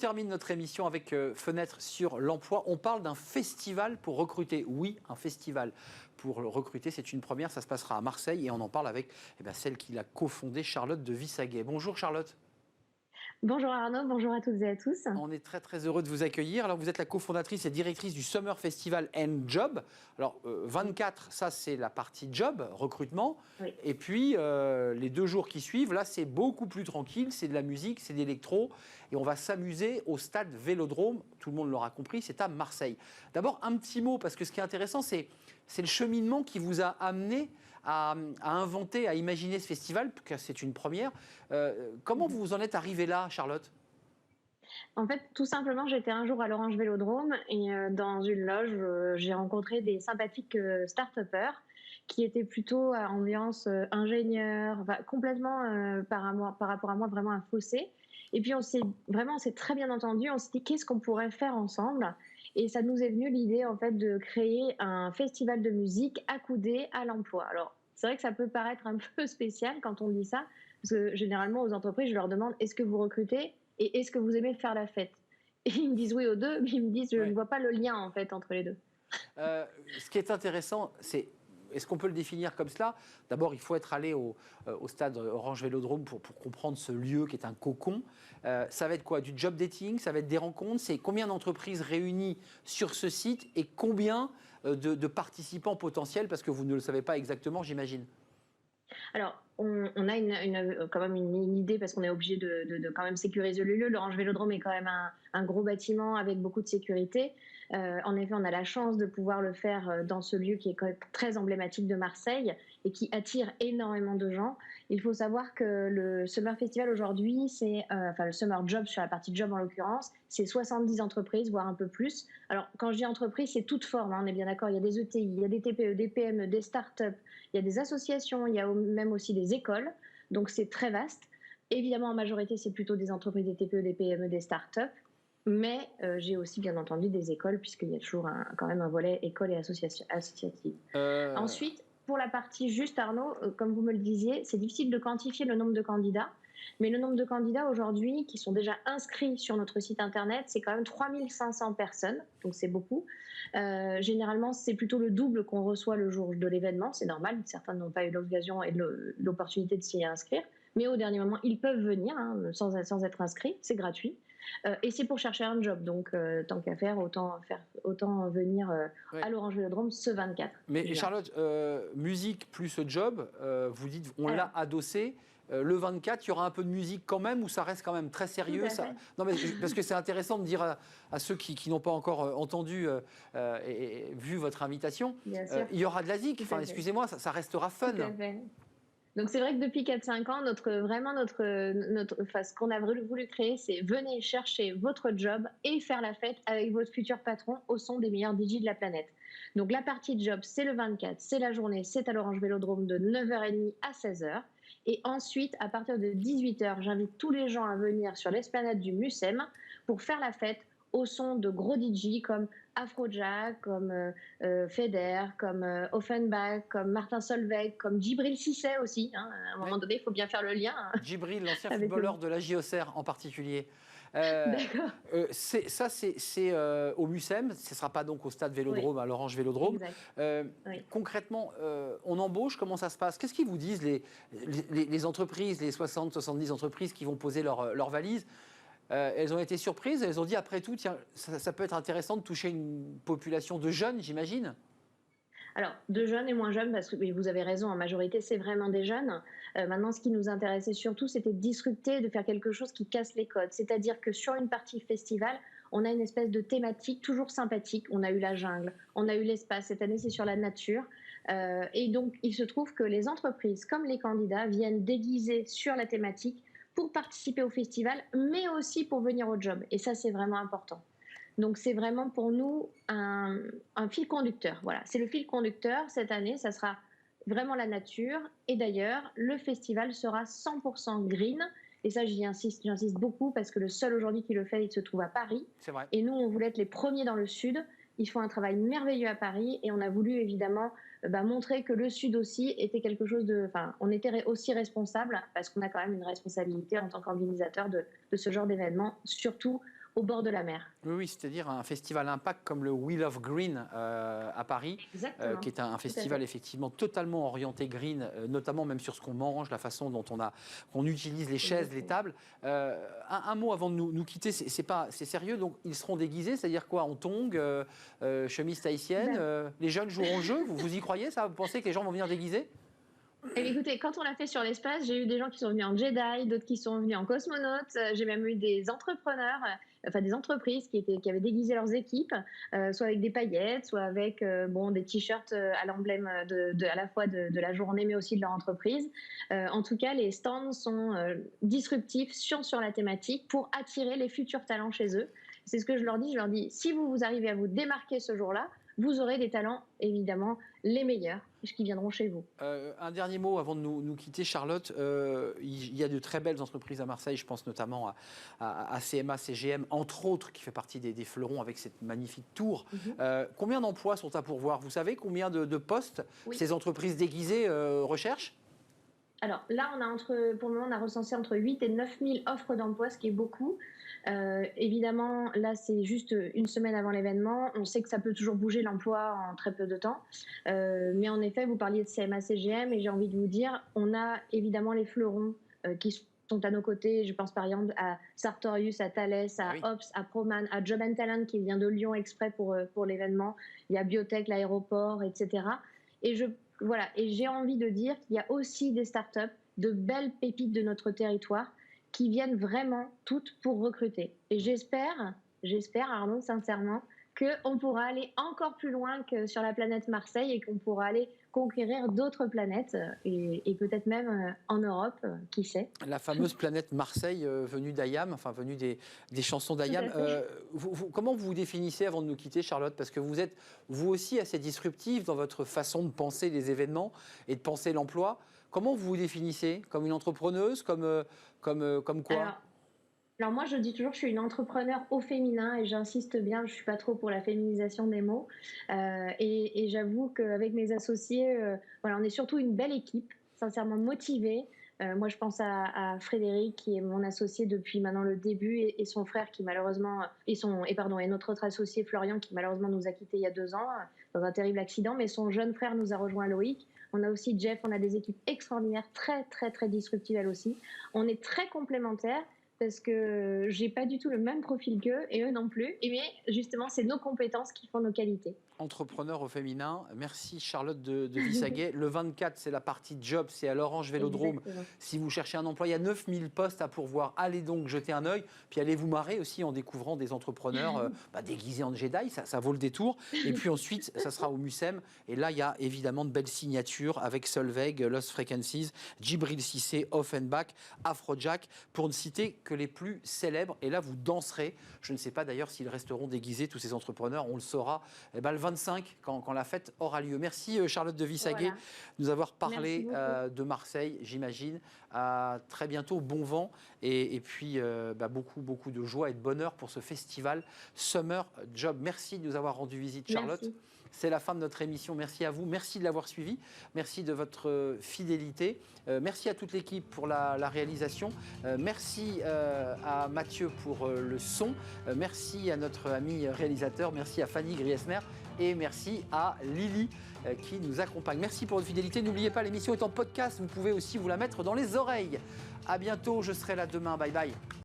termine notre émission avec Fenêtre sur l'emploi. On parle d'un festival pour recruter. Oui, un festival pour recruter, c'est une première. Ça se passera à Marseille et on en parle avec celle qui l'a cofondée, Charlotte de Vissaguet. Bonjour Charlotte. Bonjour Arnaud, bonjour à toutes et à tous. On est très très heureux de vous accueillir. Alors vous êtes la cofondatrice et directrice du Summer Festival and Job. Alors 24, ça c'est la partie job, recrutement. Oui. Et puis les 2 jours qui suivent, là c'est beaucoup plus tranquille, c'est de la musique, c'est de l'électro. Et on va s'amuser au stade Vélodrome, tout le monde l'aura compris, c'est à Marseille. D'abord un petit mot, parce que ce qui est intéressant c'est le cheminement qui vous a amené à inventer, à imaginer ce festival, car c'est une première. Comment vous en êtes arrivé là, Charlotte ? En fait, tout simplement, j'étais un jour à l'Orange Vélodrome et dans une loge, j'ai rencontré des sympathiques start-upers qui étaient plutôt à ambiance ingénieur, enfin, complètement par rapport à moi, vraiment un fossé. Et puis on s'est très bien entendu. On s'est dit qu'est-ce qu'on pourrait faire ensemble. Et ça nous est venu l'idée en fait de créer un festival de musique accoudé à l'emploi. Alors c'est vrai que ça peut paraître un peu spécial quand on dit ça, parce que généralement aux entreprises, je leur demande est-ce que vous recrutez et est-ce que vous aimez faire la fête. Et ils me disent oui aux deux, mais ils me disent je ne vois pas le lien en fait entre les deux. Ce qui est intéressant, c'est, est-ce qu'on peut le définir comme cela ? D'abord, il faut être allé au stade Orange Vélodrome pour comprendre ce lieu qui est un cocon. Ça va être quoi ? Du job dating ? Ça va être des rencontres ? C'est combien d'entreprises réunies sur ce site et combien de participants potentiels ? Parce que vous ne le savez pas exactement, j'imagine. Alors, on a quand même une idée parce qu'on est obligé de quand même sécuriser le lieu. L'Orange Vélodrome est quand même un gros bâtiment avec beaucoup de sécurité. En effet, on a la chance de pouvoir le faire dans ce lieu qui est quand même très emblématique de Marseille et qui attire énormément de gens. Il faut savoir que le Summer Festival aujourd'hui, enfin le Summer Job sur la partie job en l'occurrence, c'est 70 entreprises, voire un peu plus. Alors, quand je dis entreprise, c'est toute forme, hein, on est bien d'accord. Il y a des ETI, il y a des TPE, des PME, des startups, il y a des associations, il y a même aussi des écoles. Donc, c'est très vaste. Évidemment, en majorité, c'est plutôt des entreprises, des TPE, des PME, des startups. Mais j'ai aussi, bien entendu, des écoles, puisqu'il y a toujours quand même un volet école et associative. Ensuite, pour la partie juste, Arnaud, comme vous me le disiez, c'est difficile de quantifier le nombre de candidats. Mais le nombre de candidats aujourd'hui qui sont déjà inscrits sur notre site internet, c'est quand même 3500 personnes, donc c'est beaucoup. Généralement, c'est plutôt le double qu'on reçoit le jour de l'événement, c'est normal, certains n'ont pas eu l'occasion et l'opportunité de s'y inscrire, mais au dernier moment, ils peuvent venir sans être inscrits, c'est gratuit. Et c'est pour chercher un job, donc tant qu'à faire, autant venir à l'Orange Vélodrome ce 24. Mais déjà. Charlotte, musique plus job, vous dites on l'a adossé. Le 24, il y aura un peu de musique quand même ou ça reste quand même très sérieux Non, mais parce que c'est intéressant de dire à ceux qui n'ont pas encore entendu et vu votre invitation, il y aura de la zik. Enfin, excusez-moi, ça restera fun. Tout à fait. Donc c'est vrai que depuis 4-5 ans, ce qu'on a voulu créer, c'est venez chercher votre job et faire la fête avec votre futur patron au son des meilleurs DJ de la planète. Donc la partie job, c'est le 24, c'est la journée, c'est à l'Orange Vélodrome de 9h30 à 16h. Et ensuite, à partir de 18h, j'invite tous les gens à venir sur l'esplanade du Mucem pour faire la fête au son de gros DJ comme Afrojack, comme Feder, comme Offenbach, comme Martin Solveig, comme Djibril Cissé aussi. Hein. À un moment donné, il faut bien faire le lien. Hein. Djibril, l'ancien footballeur de la JOCR en particulier. D'accord. C'est au Mucem, ce ne sera pas donc au stade Vélodrome, à l'Orange Vélodrome. Oui. Concrètement, on embauche, comment ça se passe ? Qu'est-ce qu'ils vous disent les entreprises, les 60-70 entreprises qui vont poser leurs valises ? Elles ont été surprises, elles ont dit après tout, tiens, ça peut être intéressant de toucher une population de jeunes, j'imagine ? Alors, de jeunes et moins jeunes, parce que vous avez raison, en majorité, c'est vraiment des jeunes. Maintenant, ce qui nous intéressait surtout, c'était de disrupter, de faire quelque chose qui casse les codes. C'est-à-dire que sur une partie festival, on a une espèce de thématique toujours sympathique. On a eu la jungle, on a eu l'espace. Cette année, c'est sur la nature. Et donc, il se trouve que les entreprises, comme les candidats, viennent déguiser sur la thématique pour participer au festival, mais aussi pour venir au job. Et ça, c'est vraiment important. Donc, c'est vraiment pour nous un fil conducteur. Voilà, c'est le fil conducteur. Cette année, ça sera vraiment la nature. Et d'ailleurs, le festival sera 100% green. Et ça, j'insiste beaucoup parce que le seul aujourd'hui qui le fait, il se trouve à Paris. C'est vrai. Et nous, on voulait être les premiers dans le Sud. Ils font un travail merveilleux à Paris et on a voulu évidemment montrer que le Sud aussi était quelque chose de... Enfin, on était aussi responsable parce qu'on a quand même une responsabilité en tant qu'organisateur de ce genre d'événement, surtout au bord de la mer. Oui, oui, c'est-à-dire un festival impact comme le Wheel of Green à Paris, Exactement. qui est un Tout à festival fait. effectivement totalement orienté green, notamment même sur ce qu'on mange, la façon dont qu'on utilise les chaises, les Exactement. tables. Un mot avant de nous quitter, c'est sérieux, donc ils seront déguisés, c'est-à-dire quoi, en tongs, chemise tahitienne, Ben, les jeunes joueront le jeu, vous y croyez ça? Vous pensez que les gens vont venir déguisés? Eh bien, écoutez, quand on l'a fait sur l'espace, j'ai eu des gens qui sont venus en Jedi, d'autres qui sont venus en cosmonautes. J'ai même eu des entrepreneurs, enfin des entreprises qui avaient déguisé leurs équipes, soit avec des paillettes, soit avec bon, des t-shirts à l'emblème à la fois de la journée, mais aussi de leur entreprise. En tout cas, les stands sont disruptifs sur la thématique pour attirer les futurs talents chez eux. C'est ce que je leur dis. Je leur dis, si vous arrivez à vous démarquer ce jour-là, vous aurez des talents, évidemment, les meilleurs, qui viendront chez vous. Un dernier mot avant de nous quitter, Charlotte. Il y a de très belles entreprises à Marseille, je pense notamment à CMA, CGM, entre autres, qui fait partie des fleurons avec cette magnifique tour. Combien d'emplois sont à pourvoir? Vous savez combien de postes Oui. ces entreprises déguisées recherchent? Alors là, pour le moment, on a recensé entre 8 et 9 000 offres d'emploi, ce qui est beaucoup. Évidemment, là, c'est juste une semaine avant l'événement. On sait que ça peut toujours bouger l'emploi en très peu de temps. Mais en effet, vous parliez de CMA, CGM, et j'ai envie de vous dire, on a évidemment les fleurons qui sont à nos côtés. Je pense par exemple à Sartorius, à Thales, à Oui. Ops, à Proman, à Job and Talent qui vient de Lyon exprès pour l'événement. Il y a Biotech, l'aéroport, etc. Et voilà. Et j'ai envie de dire qu'il y a aussi des startups, de belles pépites de notre territoire qui viennent vraiment toutes pour recruter. Et j'espère, Arnaud, sincèrement, qu'on pourra aller encore plus loin que sur la planète Marseille et qu'on pourra aller conquérir d'autres planètes et peut-être même en Europe, qui sait. La fameuse planète Marseille venue d'Ayam, enfin venue des chansons Tout d'Ayam. à fait. Comment vous vous définissez avant de nous quitter, Charlotte? Parce que vous êtes vous aussi assez disruptive dans votre façon de penser les événements et de penser l'emploi. Comment vous vous définissez? Comme une entrepreneuse? Comme quoi? Alors moi, je dis toujours que je suis une entrepreneur au féminin et j'insiste bien, je ne suis pas trop pour la féminisation des mots. Et j'avoue qu'avec mes associés, voilà, on est surtout une belle équipe, sincèrement motivée. Moi, je pense à Frédéric, qui est mon associé depuis maintenant le début, et son frère qui malheureusement, et notre autre associé Florian, qui malheureusement nous a quittés il y a 2 ans dans un terrible accident, mais son jeune frère nous a rejoint, Loïc. On a aussi Jeff, on a des équipes extraordinaires, très, très, très disruptives elles aussi. On est très complémentaires parce que j'ai pas du tout le même profil qu'eux et eux non plus. Mais justement, c'est nos compétences qui font nos qualités. Entrepreneur au féminin. Merci Charlotte de Vissaguet. Le 24, c'est la partie job, c'est à l'Orange Vélodrome. Exactement. Si vous cherchez un emploi, il y a 9000 postes à pourvoir. Allez donc jeter un œil, puis allez vous marrer aussi en découvrant des entrepreneurs déguisés en Jedi, ça vaut le détour. Et puis ensuite, ça sera au Mucem. Et là, il y a évidemment de belles signatures avec Solveig, Lost Frequencies, Djibril Cissé, Offenbach, Afrojack, pour ne citer que les plus célèbres. Et là, vous danserez. Je ne sais pas d'ailleurs s'ils resteront déguisés, tous ces entrepreneurs. On le saura le 25, quand la fête aura lieu. Merci Charlotte de Vissaguet Voilà. de nous avoir parlé Merci de Marseille, j'imagine. À très bientôt, bon vent et puis beaucoup de joie et de bonheur pour ce festival Summer Job. Merci de nous avoir rendu visite, Charlotte. Merci. C'est la fin de notre émission. Merci à vous. Merci de l'avoir suivi. Merci de votre fidélité. Merci à toute l'équipe pour la réalisation. Merci à Mathieu pour le son. Merci à notre ami réalisateur. Merci à Fanny Griesmer. Et merci à Lily qui nous accompagne. Merci pour votre fidélité. N'oubliez pas, l'émission est en podcast. Vous pouvez aussi vous la mettre dans les oreilles. À bientôt. Je serai là demain. Bye bye.